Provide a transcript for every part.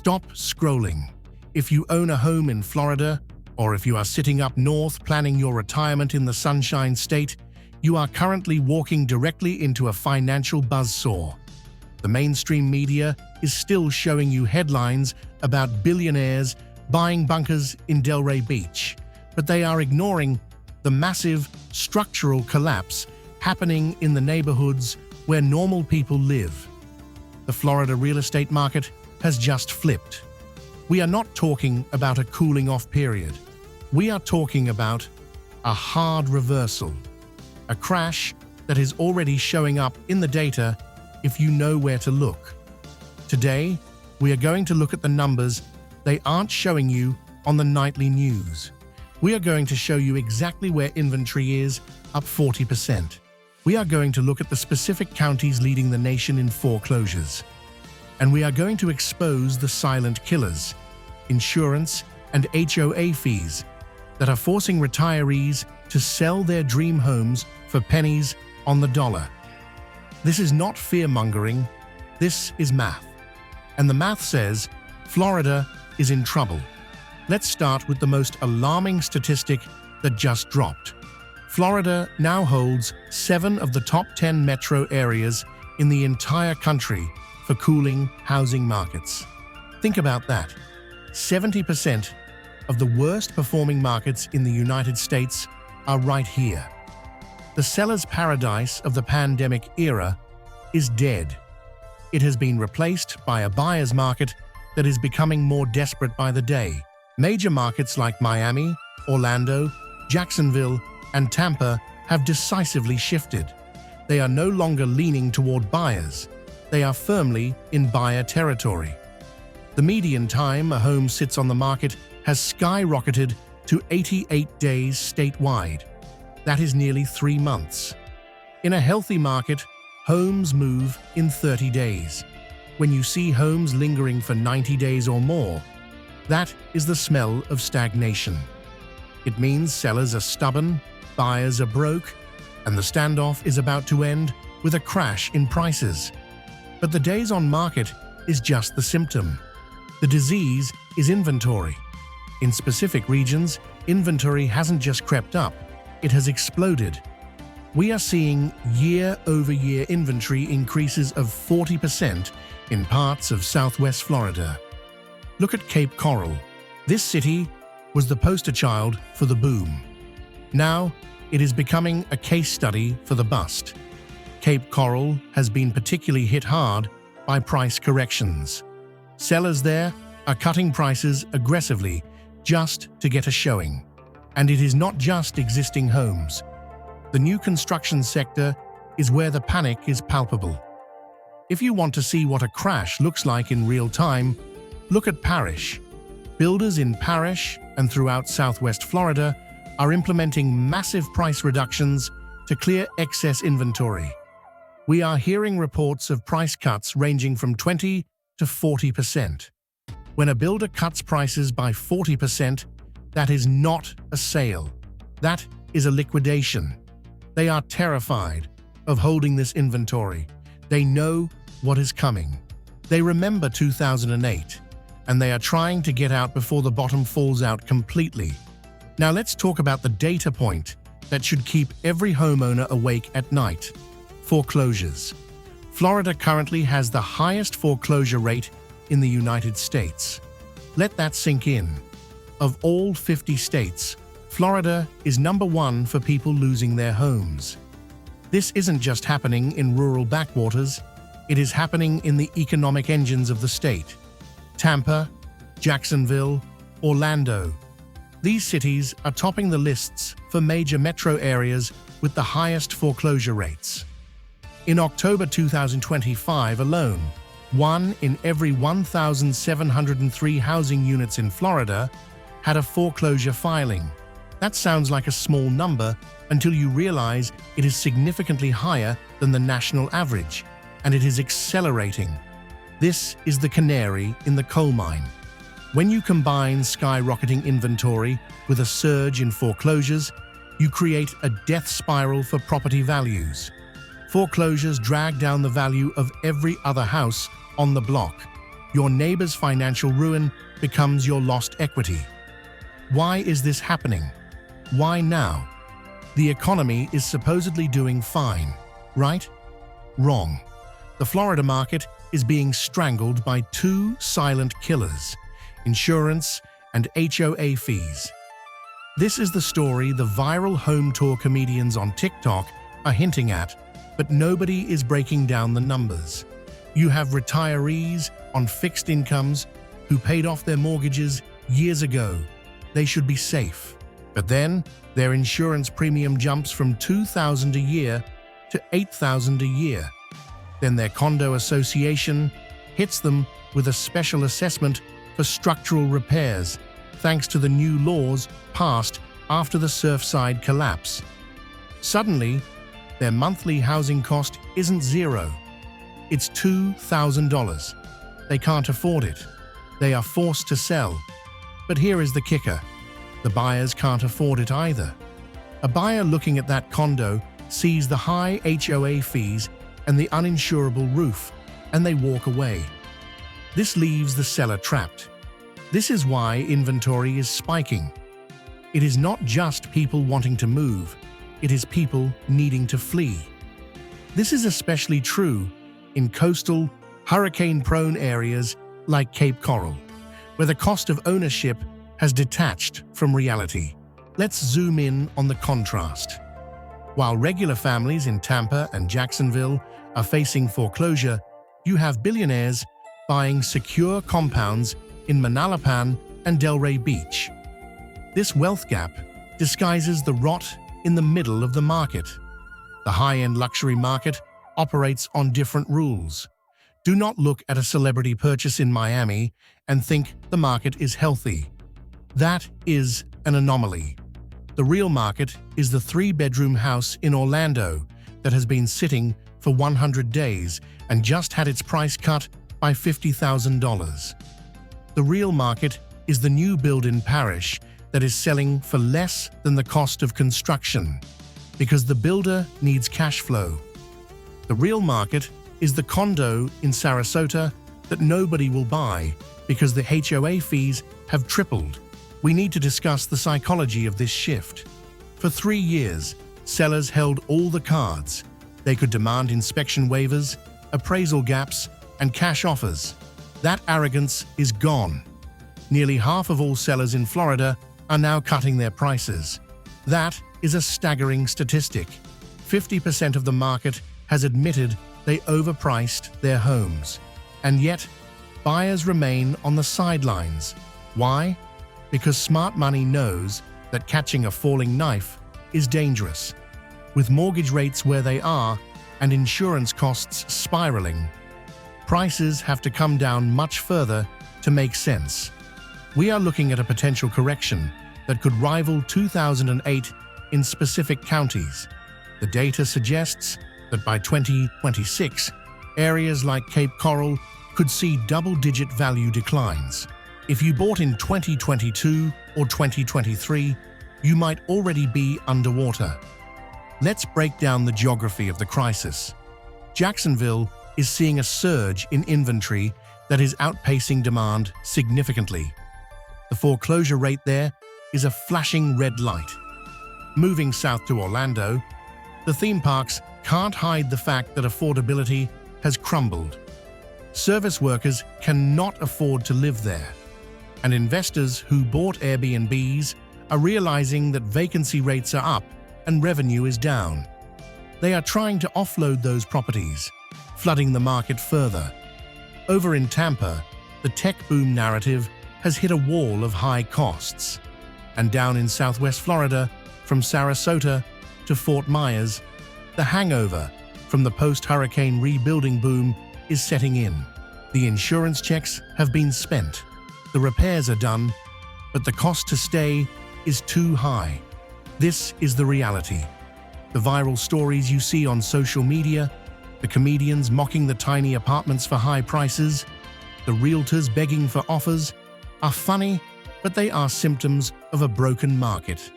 Stop scrolling. If you own a home in Florida, or if you are sitting up north planning your retirement in the Sunshine State, you are currently walking directly into a financial buzzsaw. The mainstream media is still showing you headlines about billionaires buying bunkers in Delray Beach, but they are ignoring the massive structural collapse happening in the neighborhoods where normal people live. The Florida real estate market has just flipped. We are not talking about a cooling off period. We are talking about a hard reversal, a crash that is already showing up in the data if you know where to look. Today, we are going to look at the numbers they aren't showing you on the nightly news. We are going to show you exactly where inventory is, up 40%. We are going to look at the specific counties leading the nation in foreclosures. And we are going to expose the silent killers, insurance and HOA fees that are forcing retirees to sell their dream homes for pennies on the dollar. This is not fear-mongering, this is math. And the math says Florida is in trouble. Let's start with the most alarming statistic that just dropped. Florida now holds 7 of the top 10 metro areas in the entire country for cooling housing markets. Think about that. 70% of the worst-performing markets in the United States are right here. The seller's paradise of the pandemic era is dead. It has been replaced by a buyer's market that is becoming more desperate by the day. Major markets like Miami, Orlando, Jacksonville, and Tampa have decisively shifted. They are no longer leaning toward buyers. They are firmly in buyer territory. The median time a home sits on the market has skyrocketed to 88 days statewide. That is nearly 3 months. In a healthy market, homes move in 30 days. When you see homes lingering for 90 days or more, that is the smell of stagnation. It means sellers are stubborn, buyers are broke, and the standoff is about to end with a crash in prices. But the days on market is just the symptom. The disease is inventory. In specific regions, inventory hasn't just crept up, it has exploded. We are seeing year-over-year inventory increases of 40% in parts of Southwest Florida. Look at Cape Coral. This city was the poster child for the boom. Now, it is becoming a case study for the bust. Cape Coral has been particularly hit hard by price corrections. Sellers there are cutting prices aggressively just to get a showing. And it is not just existing homes. The new construction sector is where the panic is palpable. If you want to see what a crash looks like in real time, look at Parrish. Builders in Parrish and throughout Southwest Florida are implementing massive price reductions to clear excess inventory. We are hearing reports of price cuts ranging from 20 to 40%. When a builder cuts prices by 40%, that is not a sale. That is a liquidation. They are terrified of holding this inventory. They know what is coming. They remember 2008, and they are trying to get out before the bottom falls out completely. Now let's talk about the data point that should keep every homeowner awake at night: foreclosures. Florida currently has the highest foreclosure rate in the United States. Let that sink in. Of all 50 states, Florida is number 1 for people losing their homes. This isn't just happening in rural backwaters, it is happening in the economic engines of the state. Tampa, Jacksonville, Orlando. These cities are topping the lists for major metro areas with the highest foreclosure rates. In October 2025 alone, 1 in every 1,703 housing units in Florida had a foreclosure filing. That sounds like a small number until you realize it is significantly higher than the national average, and it is accelerating. This is the canary in the coal mine. When you combine skyrocketing inventory with a surge in foreclosures, you create a death spiral for property values. Foreclosures drag down the value of every other house on the block. Your neighbor's financial ruin becomes your lost equity. Why is this happening? Why now? The economy is supposedly doing fine, right? Wrong. The Florida market is being strangled by two silent killers: insurance and HOA fees. This is the story the viral home tour comedians on TikTok are hinting at, but nobody is breaking down the numbers. You have retirees on fixed incomes who paid off their mortgages years ago. They should be safe. But then, their insurance premium jumps from $2,000 a year to $8,000 a year. Then their condo association hits them with a special assessment for structural repairs, thanks to the new laws passed after the Surfside collapse. Suddenly, their monthly housing cost isn't zero. It's $2,000. They can't afford it. They are forced to sell. But here is the kicker. The buyers can't afford it either. A buyer looking at that condo sees the high HOA fees and the uninsurable roof, and they walk away. This leaves the seller trapped. This is why inventory is spiking. It is not just people wanting to move, it is people needing to flee. This is especially true in coastal, hurricane-prone areas like Cape Coral, where the cost of ownership has detached from reality. Let's zoom in on the contrast. While regular families in Tampa and Jacksonville are facing foreclosure, you have billionaires buying secure compounds in Manalapan and Delray Beach. This wealth gap disguises the rot in the middle of the market. The high-end luxury market operates on different rules. Do not look at a celebrity purchase in Miami and think the market is healthy. That is an anomaly. The real market is the 3-bedroom house in Orlando that has been sitting for 100 days and just had its price cut by $50,000. The real market is the new build in Parish that is selling for less than the cost of construction, because the builder needs cash flow. The real market is the condo in Sarasota that nobody will buy because the HOA fees have tripled. We need to discuss the psychology of this shift. For 3 years, sellers held all the cards. They could demand inspection waivers, appraisal gaps, and cash offers. That arrogance is gone. Nearly half of all sellers in Florida are now cutting their prices. That is a staggering statistic. 50% of the market has admitted they overpriced their homes. And yet, buyers remain on the sidelines. Why? Because smart money knows that catching a falling knife is dangerous. With mortgage rates where they are and insurance costs spiraling, prices have to come down much further to make sense. We are looking at a potential correction that could rival 2008 in specific counties. The data suggests that by 2026, areas like Cape Coral could see double-digit value declines. If you bought in 2022 or 2023, you might already be underwater. Let's break down the geography of the crisis. Jacksonville is seeing a surge in inventory that is outpacing demand significantly. The foreclosure rate there is a flashing red light. Moving south to Orlando, the theme parks can't hide the fact that affordability has crumbled. Service workers cannot afford to live there, and investors who bought Airbnbs are realizing that vacancy rates are up and revenue is down. They are trying to offload those properties, flooding the market further. Over in Tampa, the tech boom narrative has hit a wall of high costs. And down in Southwest Florida, from Sarasota to Fort Myers, the hangover from the post-hurricane rebuilding boom is setting in. The insurance checks have been spent. The repairs are done, but the cost to stay is too high. This is the reality. The viral stories you see on social media, the comedians mocking the tiny apartments for high prices, the realtors begging for offers, are funny, but they are symptoms of a broken market.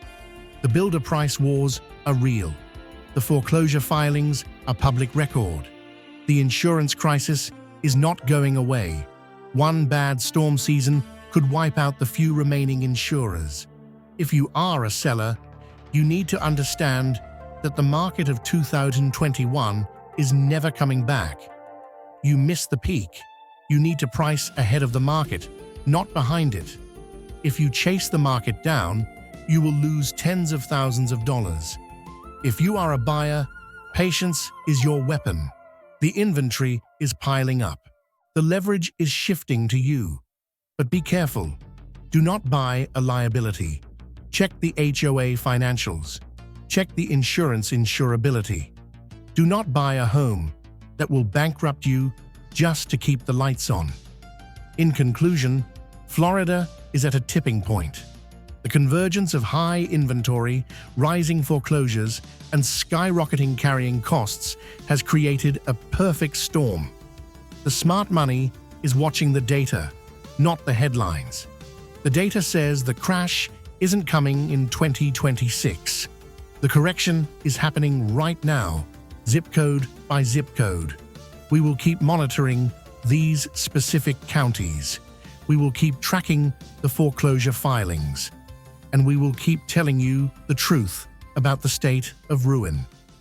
The builder price wars are real. The foreclosure filings are public record. The insurance crisis is not going away. One bad storm season could wipe out the few remaining insurers. If you are a seller, you need to understand that the market of 2021 is never coming back. You missed the peak. You need to price ahead of the market, not behind it. If you chase the market down, you will lose tens of thousands of dollars. If you are a buyer, patience is your weapon. The inventory is piling up. The leverage is shifting to you. But be careful. Do not buy a liability. Check the HOA financials. Check the insurance insurability. Do not buy a home that will bankrupt you just to keep the lights on. In conclusion, Florida is at a tipping point. The convergence of high inventory, rising foreclosures, and skyrocketing carrying costs has created a perfect storm. The smart money is watching the data, not the headlines. The data says the crash isn't coming in 2026. The correction is happening right now, zip code by zip code. We will keep monitoring these specific counties. We will keep tracking the foreclosure filings. And we will keep telling you the truth about the state of ruin.